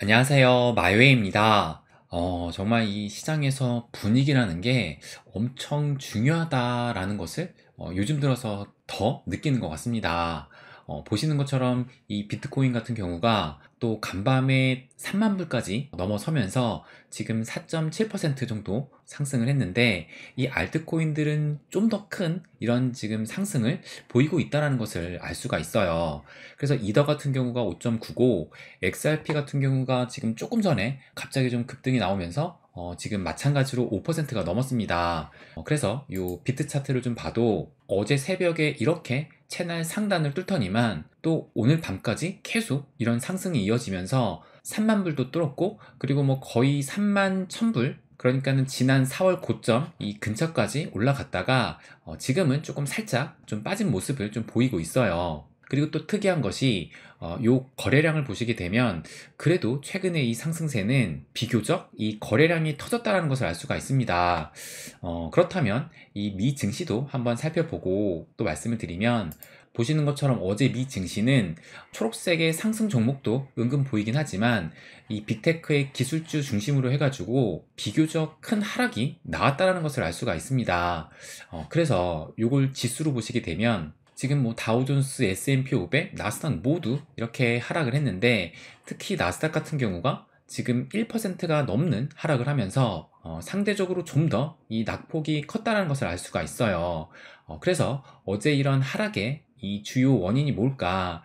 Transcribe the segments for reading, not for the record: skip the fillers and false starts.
안녕하세요. 마요회입니다. 정말 이 시장에서 분위기라는 게 엄청 중요하다라는 것을 요즘 들어서 더 느끼는 것 같습니다. 보시는 것처럼 이 비트코인 같은 경우가 또 간밤에 3만 불까지 넘어서면서 지금 4.7% 정도 상승을 했는데, 이 알트코인들은 좀 더 큰 이런 지금 상승을 보이고 있다는 것을 알 수가 있어요. 그래서 이더 같은 경우가 5.9고, XRP 같은 경우가 지금 조금 전에 갑자기 좀 급등이 나오면서 지금 마찬가지로 5%가 넘었습니다. 그래서 이 비트 차트를 좀 봐도 어제 새벽에 이렇게 채널 상단을 뚫더니만 또 오늘 밤까지 계속 이런 상승이 이어지면서 3만 불도 뚫었고, 그리고 뭐 거의 3만 1000불, 그러니까는 지난 4월 고점 이 근처까지 올라갔다가 지금은 조금 살짝 좀 빠진 모습을 좀 보이고 있어요. 그리고 또 특이한 것이 요 거래량을 보시게 되면 그래도 최근에 이 상승세는 비교적 이 거래량이 터졌다는 것을 알 수가 있습니다. 그렇다면 이 미 증시도 한번 살펴보고 또 말씀을 드리면, 보시는 것처럼 어제 미 증시는 초록색의 상승 종목도 은근 보이긴 하지만 이 빅테크의 기술주 중심으로 해가지고 비교적 큰 하락이 나왔다는 것을 알 수가 있습니다. 그래서 요걸 지수로 보시게 되면 지금 뭐 다우존스, S&P 500, 나스닥 모두 이렇게 하락을 했는데, 특히 나스닥 같은 경우가 지금 1%가 넘는 하락을 하면서 상대적으로 좀 더 이 낙폭이 컸다는 것을 알 수가 있어요. 그래서 어제 이런 하락의 이 주요 원인이 뭘까?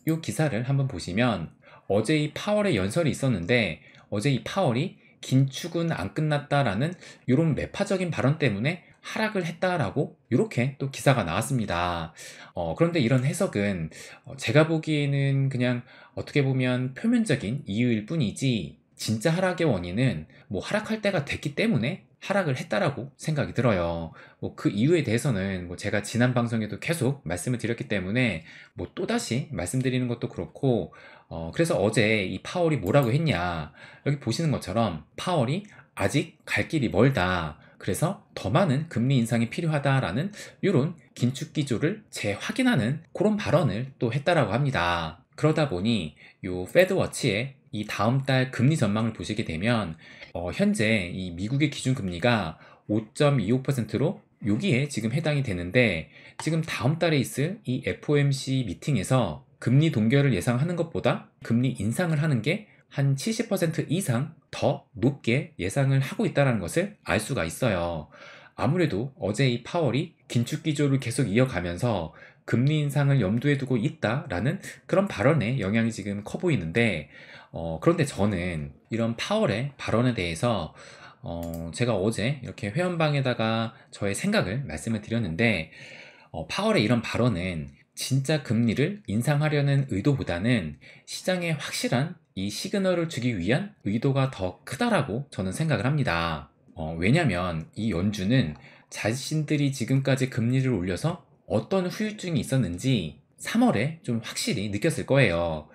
이 기사를 한번 보시면 어제 이 파월의 연설이 있었는데, 어제 이 파월이 긴축은 안 끝났다라는 이런 매파적인 발언 때문에 하락을 했다라고 이렇게 또 기사가 나왔습니다. 그런데 이런 해석은 제가 보기에는 그냥 어떻게 보면 표면적인 이유일 뿐이지, 진짜 하락의 원인은 뭐 하락할 때가 됐기 때문에 하락을 했다라고 생각이 들어요. 뭐 그 이유에 대해서는 뭐 제가 지난 방송에도 계속 말씀을 드렸기 때문에 뭐 또다시 말씀드리는 것도 그렇고, 그래서 어제 이 파월이 뭐라고 했냐, 여기 보시는 것처럼 파월이 아직 갈 길이 멀다, 그래서 더 많은 금리 인상이 필요하다라는 이런 긴축 기조를 재확인하는 그런 발언을 또 했다라고 합니다. 그러다 보니 요 페드워치의 이 다음 달 금리 전망을 보시게 되면 현재 이 미국의 기준금리가 5.25%로 여기에 지금 해당이 되는데, 지금 다음 달에 있을 이 FOMC 미팅에서 금리 동결을 예상하는 것보다 금리 인상을 하는 게 한 70% 이상 더 높게 예상을 하고 있다는 것을 알 수가 있어요. 아무래도 어제 이 파월이 긴축 기조를 계속 이어가면서 금리 인상을 염두에 두고 있다라는 그런 발언의 영향이 지금 커 보이는데, 그런데 저는 이런 파월의 발언에 대해서 제가 어제 이렇게 회원방에다가 저의 생각을 말씀을 드렸는데, 파월의 이런 발언은 진짜 금리를 인상하려는 의도보다는 시장에 확실한 이 시그널을 주기 위한 의도가 더 크다라고 저는 생각을 합니다. 왜냐면 이 연준은 자신들이 지금까지 금리를 올려서 어떤 후유증이 있었는지 3월에 좀 확실히 느꼈을 거예요.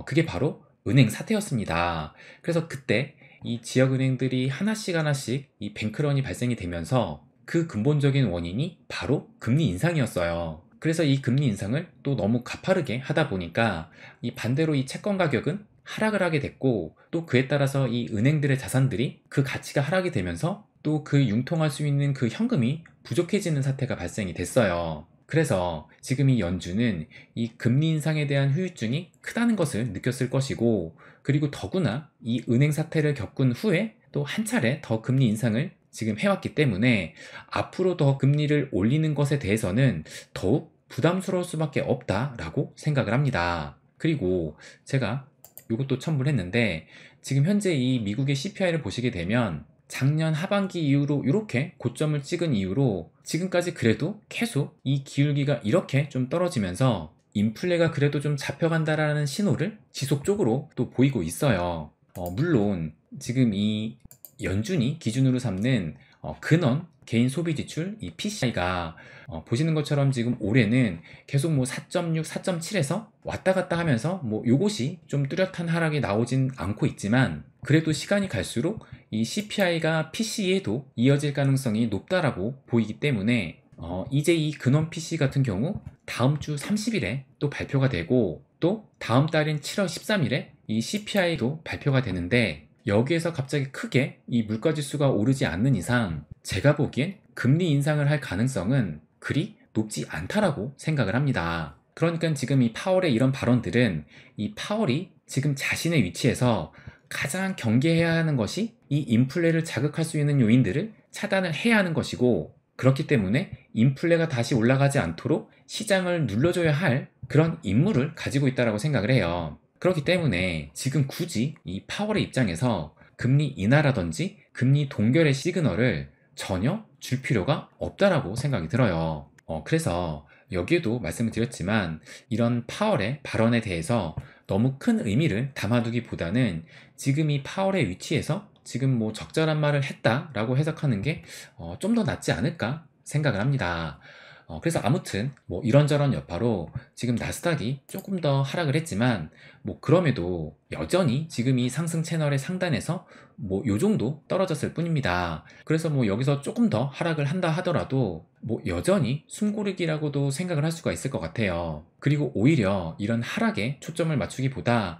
그게 바로 은행 사태였습니다. 그래서 그때 이 지역은행들이 하나씩 하나씩 이 뱅크런이 발생이 되면서 그 근본적인 원인이 바로 금리 인상이었어요. 그래서 이 금리 인상을 또 너무 가파르게 하다 보니까 이 반대로 이 채권 가격은 하락을 하게 됐고, 또 그에 따라서 이 은행들의 자산들이 그 가치가 하락이 되면서 또 그 융통할 수 있는 그 현금이 부족해지는 사태가 발생이 됐어요. 그래서 지금 이 연준은 이 금리 인상에 대한 후유증이 크다는 것을 느꼈을 것이고, 그리고 더구나 이 은행 사태를 겪은 후에 또 한 차례 더 금리 인상을 지금 해왔기 때문에 앞으로 더 금리를 올리는 것에 대해서는 더욱 부담스러울 수밖에 없다라고 생각을 합니다. 그리고 제가 이것도 첨부를 했는데, 지금 현재 이 미국의 CPI를 보시게 되면 작년 하반기 이후로 이렇게 고점을 찍은 이후로 지금까지 그래도 계속 이 기울기가 이렇게 좀 떨어지면서 인플레가 그래도 좀 잡혀간다라는 신호를 지속적으로 또 보이고 있어요. 물론 지금 이 연준이 기준으로 삼는 근원 개인 소비 지출 이 PCI가 보시는 것처럼 지금 올해는 계속 뭐 4.6, 4.7에서 왔다 갔다 하면서 뭐 요것이 좀 뚜렷한 하락이 나오진 않고 있지만, 그래도 시간이 갈수록 이 CPI가 PC에도 이어질 가능성이 높다라고 보이기 때문에 이제 이 근원 PC 같은 경우 다음 주 30일에 또 발표가 되고, 또 다음 달인 7월 13일에 이 CPI도 발표가 되는데 여기에서 갑자기 크게 이 물가지수가 오르지 않는 이상 제가 보기엔 금리 인상을 할 가능성은 그리 높지 않다라고 생각을 합니다. 그러니까 지금 이 파월의 이런 발언들은 이 파월이 지금 자신의 위치에서 가장 경계해야 하는 것이 이 인플레를 자극할 수 있는 요인들을 차단을 해야 하는 것이고, 그렇기 때문에 인플레가 다시 올라가지 않도록 시장을 눌러줘야 할 그런 임무를 가지고 있다고 생각을 해요. 그렇기 때문에 지금 굳이 이 파월의 입장에서 금리 인하라든지 금리 동결의 시그널을 전혀 줄 필요가 없다라고 생각이 들어요. 그래서 여기에도 말씀을 드렸지만 이런 파월의 발언에 대해서 너무 큰 의미를 담아두기보다는 지금 이 파월의 위치에서 지금 뭐 적절한 말을 했다라고 해석하는 게 좀 더 낫지 않을까 생각을 합니다. 그래서 아무튼 뭐 이런저런 여파로 지금 나스닥이 조금 더 하락을 했지만 뭐 그럼에도 여전히 지금 이 상승 채널의 상단에서 뭐 요 정도 떨어졌을 뿐입니다. 그래서 뭐 여기서 조금 더 하락을 한다 하더라도 뭐 여전히 숨고르기라고도 생각을 할 수가 있을 것 같아요. 그리고 오히려 이런 하락에 초점을 맞추기보다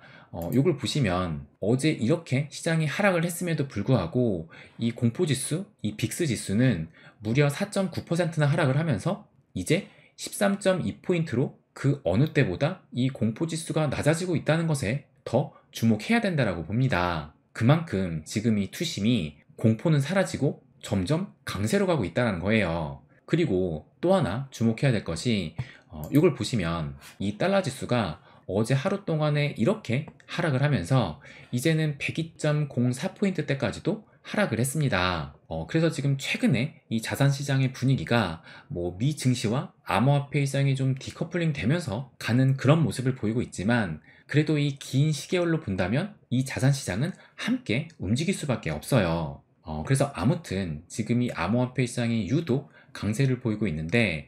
요걸 보시면 어제 이렇게 시장이 하락을 했음에도 불구하고 이 공포지수, 이 빅스 지수는 무려 4.9%나 하락을 하면서 이제 13.2포인트로 그 어느 때보다 이 공포지수가 낮아지고 있다는 것에 더 주목해야 된다라고 봅니다. 그만큼 지금 이 투심이 공포는 사라지고 점점 강세로 가고 있다는 거예요. 그리고 또 하나 주목해야 될 것이 이걸 보시면 이 달러 지수가 어제 하루 동안에 이렇게 하락을 하면서 이제는 102.04포인트대까지도 하락을 했습니다. 그래서 지금 최근에 이 자산시장의 분위기가 뭐 미 증시와 암호화폐 시장이 좀 디커플링 되면서 가는 그런 모습을 보이고 있지만, 그래도 이 긴 시계열로 본다면 이 자산시장은 함께 움직일 수밖에 없어요. 그래서 아무튼 지금 이 암호화폐 시장이 유독 강세를 보이고 있는데,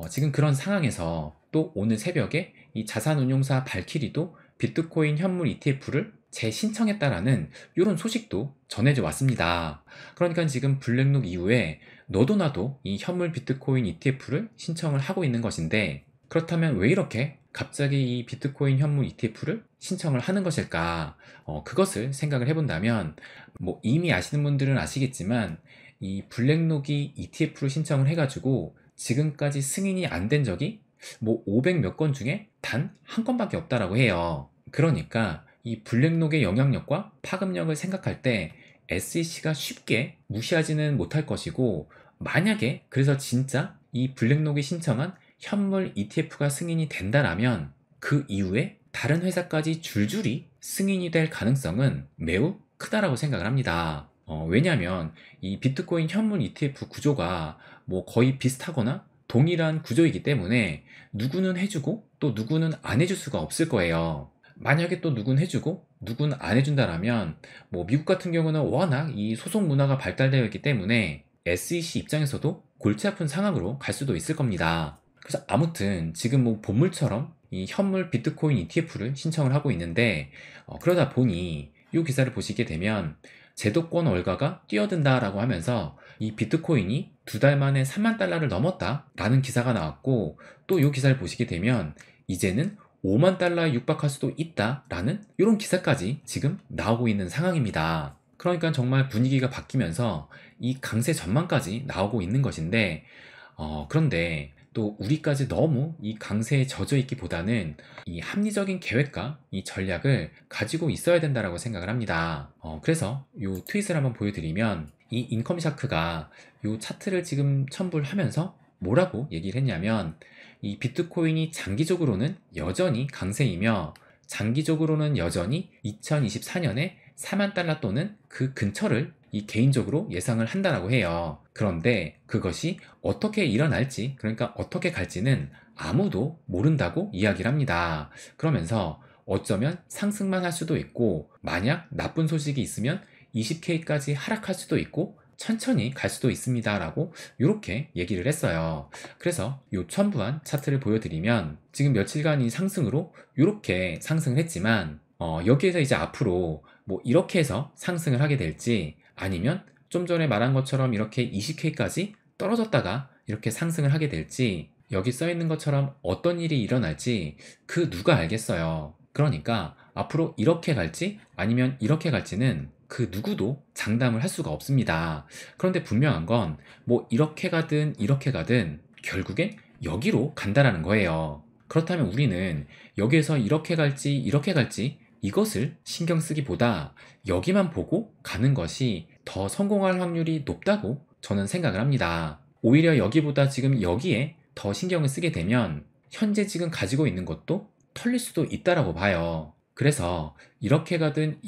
지금 그런 상황에서 또 오늘 새벽에 이 자산운용사 발키리도 비트코인 현물 ETF를 재신청했다라는 이런 소식도 전해져 왔습니다. 그러니까 지금 블랙록 이후에 너도 나도 이 현물 비트코인 ETF를 신청을 하고 있는 것인데, 그렇다면 왜 이렇게 갑자기 이 비트코인 현물 ETF를 신청을 하는 것일까? 그것을 생각을 해본다면 뭐 이미 아시는 분들은 아시겠지만 이 블랙록이 ETF를 신청을 해가지고 지금까지 승인이 안 된 적이 뭐 500 몇 건 중에 단 한 건밖에 없다라고 해요. 그러니까 이 블랙록의 영향력과 파급력을 생각할 때 SEC가 쉽게 무시하지는 못할 것이고, 만약에 그래서 진짜 이 블랙록이 신청한 현물 ETF가 승인이 된다라면 그 이후에 다른 회사까지 줄줄이 승인이 될 가능성은 매우 크다라고 생각을 합니다. 왜냐하면 이 비트코인 현물 ETF 구조가 뭐 거의 비슷하거나 동일한 구조이기 때문에 누구는 해주고 또 누구는 안 해줄 수가 없을 거예요. 만약에 또 누군 해주고 누군 안 해준다라면 뭐 미국 같은 경우는 워낙 이 소송 문화가 발달되어 있기 때문에 SEC 입장에서도 골치 아픈 상황으로 갈 수도 있을 겁니다. 그래서 아무튼 지금 뭐 본물처럼 이 현물 비트코인 ETF를 신청을 하고 있는데, 그러다 보니 이 기사를 보시게 되면 제도권 월가가 뛰어든다라고 하면서 이 비트코인이 2달 만에 3만 달러를 넘었다라는 기사가 나왔고, 또 이 기사를 보시게 되면 이제는 5만 달러에 육박할 수도 있다라는 이런 기사까지 지금 나오고 있는 상황입니다. 그러니까 정말 분위기가 바뀌면서 이 강세 전망까지 나오고 있는 것인데, 그런데 또 우리까지 너무 이 강세에 젖어 있기보다는 이 합리적인 계획과 이 전략을 가지고 있어야 된다라고 생각을 합니다. 그래서 이 트윗을 한번 보여드리면 이 인컴샤크가 이 차트를 지금 첨부를 하면서 뭐라고 얘기를 했냐면, 이 비트코인이 장기적으로는 여전히 강세이며 장기적으로는 여전히 2024년에 4만 달러 또는 그 근처를 이 개인적으로 예상을 한다라고 해요. 그런데 그것이 어떻게 일어날지, 그러니까 어떻게 갈지는 아무도 모른다고 이야기를 합니다. 그러면서 어쩌면 상승만 할 수도 있고, 만약 나쁜 소식이 있으면 20K까지 하락할 수도 있고 천천히 갈 수도 있습니다 라고 이렇게 얘기를 했어요. 그래서 이 첨부한 차트를 보여드리면 지금 며칠간 이 상승으로 이렇게 상승을 했지만, 여기에서 이제 앞으로 뭐 이렇게 해서 상승을 하게 될지, 아니면 좀 전에 말한 것처럼 이렇게 20K까지 떨어졌다가 이렇게 상승을 하게 될지, 여기 써 있는 것처럼 어떤 일이 일어날지 그 누가 알겠어요. 그러니까 앞으로 이렇게 갈지 아니면 이렇게 갈지는 그 누구도 장담을 할 수가 없습니다. 그런데 분명한 건 뭐 이렇게 가든 결국엔 여기로 간다라는 거예요. 그렇다면 우리는 여기에서 이렇게 갈지 이것을 신경 쓰기보다 여기만 보고 가는 것이 더 성공할 확률이 높다고 저는 생각을 합니다. 오히려 여기보다 지금 여기에 더 신경을 쓰게 되면 현재 지금 가지고 있는 것도 털릴 수도 있다라고 봐요. 그래서 이렇게 가든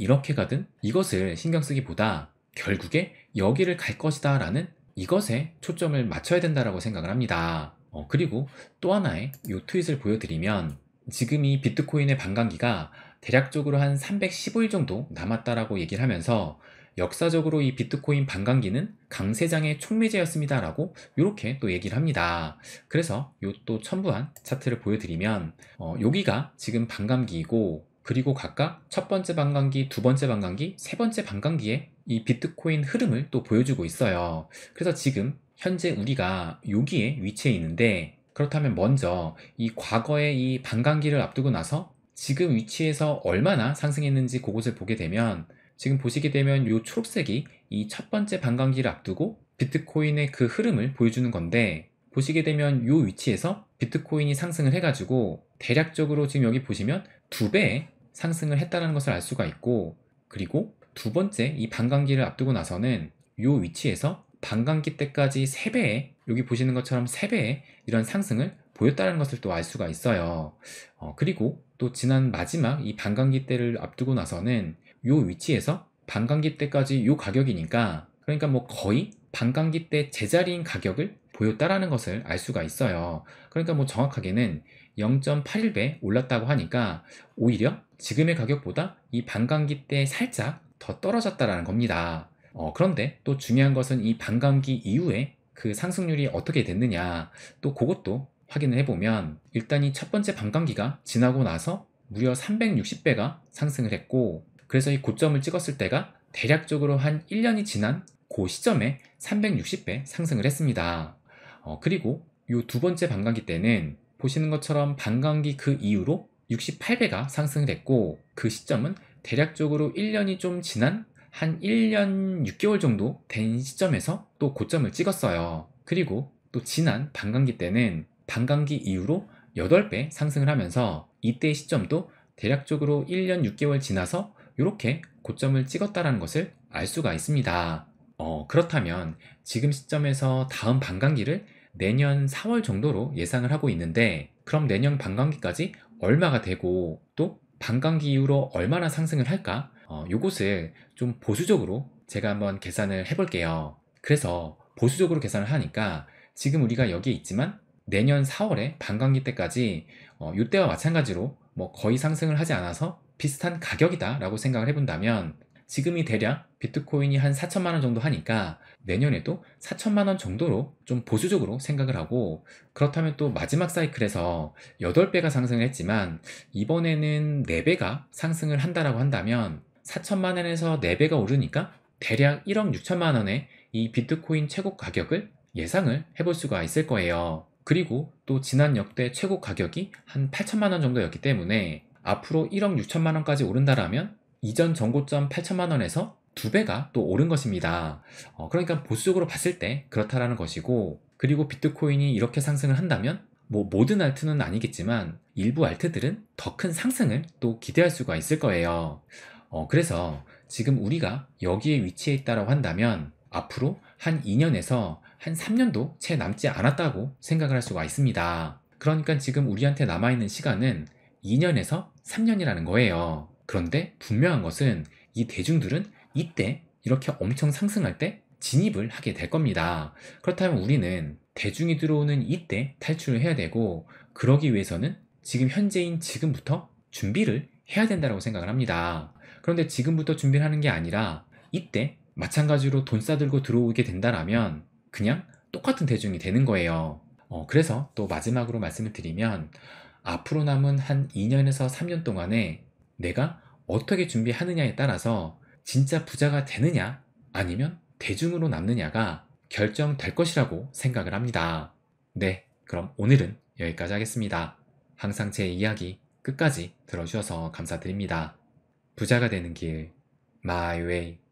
이것을 신경 쓰기보다 결국에 여기를 갈 것이다 라는 이것에 초점을 맞춰야 된다라고 생각을 합니다. 그리고 또 하나의 요 트윗을 보여드리면 지금 이 비트코인의 반감기가 대략적으로 한 315일 정도 남았다라고 얘기를 하면서 역사적으로 이 비트코인 반감기는 강세장의 촉매제였습니다라고 이렇게 또 얘기를 합니다. 그래서 요 또 첨부한 차트를 보여드리면 여기가 지금 반감기이고 그리고 각각 첫 번째 반감기, 두 번째 반감기, 세 번째 반감기에 이 비트코인 흐름을 또 보여주고 있어요. 그래서 지금 현재 우리가 여기에 위치해 있는데 그렇다면 먼저 이 과거의 이 반감기를 앞두고 나서 지금 위치에서 얼마나 상승했는지 그것을 보게 되면 지금 보시게 되면 이 초록색이 이 첫 번째 반감기를 앞두고 비트코인의 그 흐름을 보여주는 건데 보시게 되면 이 위치에서 비트코인이 상승을 해가지고 대략적으로 지금 여기 보시면 2배의 상승을 했다는 것을 알 수가 있고 그리고 두 번째 이 반감기를 앞두고 나서는 이 위치에서 반감기 때까지 3배의 여기 보시는 것처럼 3배의 이런 상승을 보였다는 것을 또 알 수가 있어요. 그리고 또 지난 마지막 이 반감기 때를 앞두고 나서는 이 위치에서 반감기 때까지 이 가격이니까 그러니까 뭐 거의 반감기 때 제자리인 가격을 보였다라는 것을 알 수가 있어요. 그러니까 뭐 정확하게는 0.81배 올랐다고 하니까 오히려 지금의 가격보다 이 반감기 때 살짝 더 떨어졌다라는 겁니다. 그런데 또 중요한 것은 이 반감기 이후에 그 상승률이 어떻게 됐느냐 또 그것도 확인을 해보면 일단 이 첫 번째 반감기가 지나고 나서 무려 360배가 상승을 했고 그래서 이 고점을 찍었을 때가 대략적으로 한 1년이 지난 그 시점에 360배 상승을 했습니다. 그리고 이 두 번째 반감기 때는 보시는 것처럼 반감기 그 이후로 68배가 상승을 했고 그 시점은 대략적으로 1년이 좀 지난 한 1년 6개월 정도 된 시점에서 또 고점을 찍었어요. 그리고 또 지난 반감기 때는 반감기 이후로 8배 상승을 하면서 이때의 시점도 대략적으로 1년 6개월 지나서 이렇게 고점을 찍었다는 것을 알 수가 있습니다. 그렇다면 지금 시점에서 다음 반감기를 내년 4월 정도로 예상을 하고 있는데 그럼 내년 반감기까지 얼마가 되고 또 반감기 이후로 얼마나 상승을 할까? 요것을 좀 보수적으로 제가 한번 계산을 해볼게요. 그래서 보수적으로 계산을 하니까 지금 우리가 여기에 있지만 내년 4월에 반감기 때까지 이때와 마찬가지로 뭐 거의 상승을 하지 않아서 비슷한 가격이다 라고 생각을 해본다면 지금이 대략 비트코인이 한 4천만 원 정도 하니까 내년에도 4천만 원 정도로 좀 보수적으로 생각을 하고 그렇다면 또 마지막 사이클에서 8배가 상승을 했지만 이번에는 4배가 상승을 한다라고 한다면 4천만 원에서 4배가 오르니까 대략 1억 6천만 원의 이 비트코인 최고 가격을 예상을 해볼 수가 있을 거예요. 그리고 또 지난 역대 최고 가격이 한 8천만 원 정도였기 때문에 앞으로 1억 6천만 원까지 오른다라면 이전 전고점 8천만 원에서 2배가 또 오른 것입니다. 그러니까 보수적으로 봤을 때 그렇다라는 것이고 그리고 비트코인이 이렇게 상승을 한다면 뭐 모든 알트는 아니겠지만 일부 알트들은 더 큰 상승을 또 기대할 수가 있을 거예요. 그래서 지금 우리가 여기에 위치해 있다고 한다면 앞으로 한 2년에서 한 3년도 채 남지 않았다고 생각을 할 수가 있습니다. 그러니까 지금 우리한테 남아있는 시간은 2년에서 3년이라는 거예요. 그런데 분명한 것은 이 대중들은 이때 이렇게 엄청 상승할 때 진입을 하게 될 겁니다. 그렇다면 우리는 대중이 들어오는 이때 탈출을 해야 되고 그러기 위해서는 지금 현재인 지금부터 준비를 해야 된다고 생각을 합니다. 그런데 지금부터 준비를 하는 게 아니라 이때 마찬가지로 돈 싸들고 들어오게 된다라면 그냥 똑같은 대중이 되는 거예요. 그래서 또 마지막으로 말씀을 드리면 앞으로 남은 한 2년에서 3년 동안에 내가 어떻게 준비하느냐에 따라서 진짜 부자가 되느냐 아니면 대중으로 남느냐가 결정될 것이라고 생각을 합니다. 네, 그럼 오늘은 여기까지 하겠습니다. 항상 제 이야기 끝까지 들어주셔서 감사드립니다. 부자가 되는 길, My Way.